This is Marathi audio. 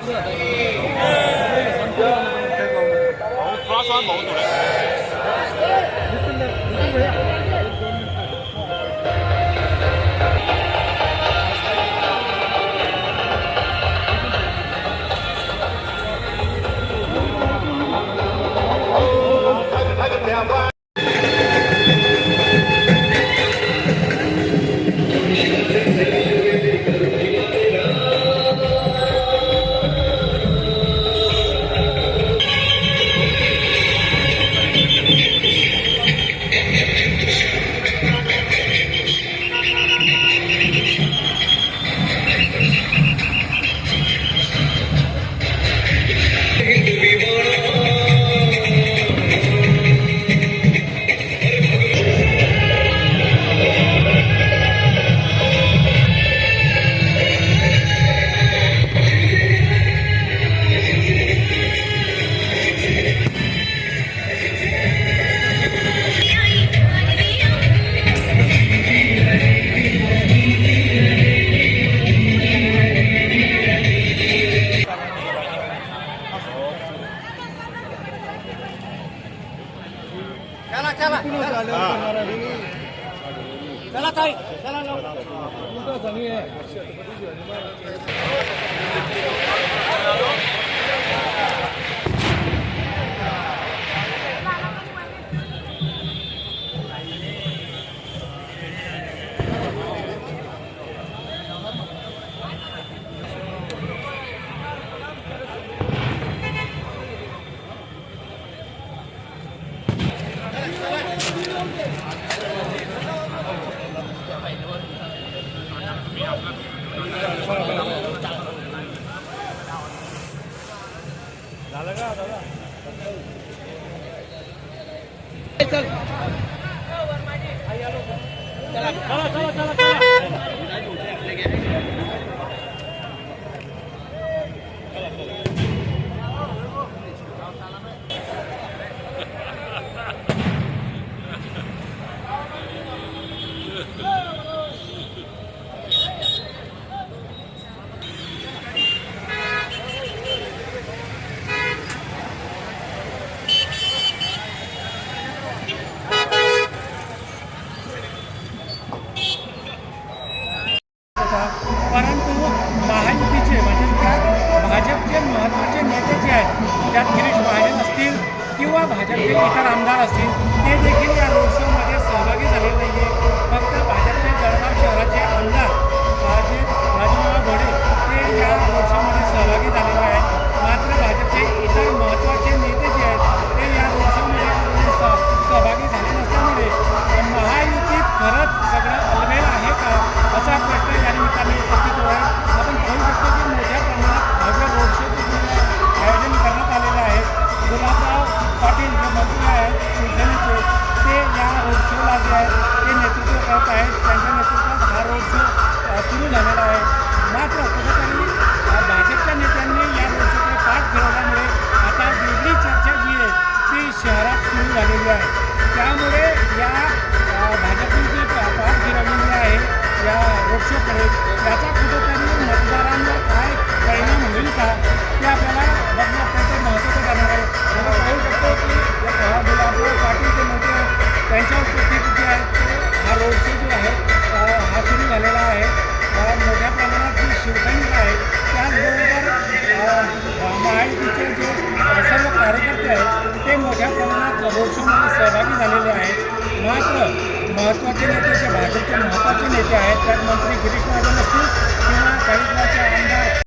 थोड़ा सा बहुत हो रहा है। चला चला चला ताई चला परंतु महायुतीचे म्हणजे भाजपचे महत्त्वाचे नेते जे आहेत त्यात गिरीश महाजन असतील किंवा भाजपचे इतर आमदार असतील ते देखील या रोड शोमध्ये सहभागी झालेले नाही आहे। फक्त भाजपचे जळगाव शहराचे आमदार जे राजूभाऊ घोडे ते या रोड शोमध्ये सहभागी झालेले आहेत। मात्र भाजपचे इतर महत्त्वाचे नेते जे आहेत ते या रोड शोमध्ये सहभागी झाले नसल्यामुळे महायुतीत खरंच सगळं अलबेल आहे का असा प्रश्न या निमित्ताने उपस्थित होत आहे। आपण पाहू शकतो की मोठ्या प्रमाणात भव्य रोड शोचं आयोजन करण्यात आलेलं आहे। गुलाबराव पाटील जे मंत्री आहेत शिवसेनेचे ते या रोड शोला जे आहे ते नेतृत्व करत आहेत। त्यांच्या नेतृत्वात हा रोड शो सुरू झालेला आहे। मात्र कुठेतरी भाजपच्या नेत्यांनी या रोड शोकडे पाठ फिरवल्यामुळे आता वेगळी चर्चा जी आहे ती शहरात सुरू झालेली आहे। त्यामुळे या भाजपने जी पाठ फिरवलेली आहे या रोड शोकडे त्याचा कुठेतरी मतदारांवर काय परिणाम होईल का ते आपल्याला बघणं अत्यंत महत्त्वाचं ठरणार आहे। आपण पाहू शकतो की गुलाबराव पाटील जे मोठे त्यांच्या उपस्थितीत जे आहे हा रोड शो जो आहे हा सुरू झालेला आहे। मोठ्या प्रमाणात जी शिवसैनिक आहेत त्याचबरोबर महायुतीचे जे सर्व कार्यकर्ते आहेत ते मोठ्या प्रमाणात रोड शोमध्ये सहभागी झालेले आहेत। मात्र महत्त्वाचे नेते जे भाजपचे महत्त्वाचे नेते आहेत त्यात मंत्री गिरीश महाजन असतील किंवा 40 आमदार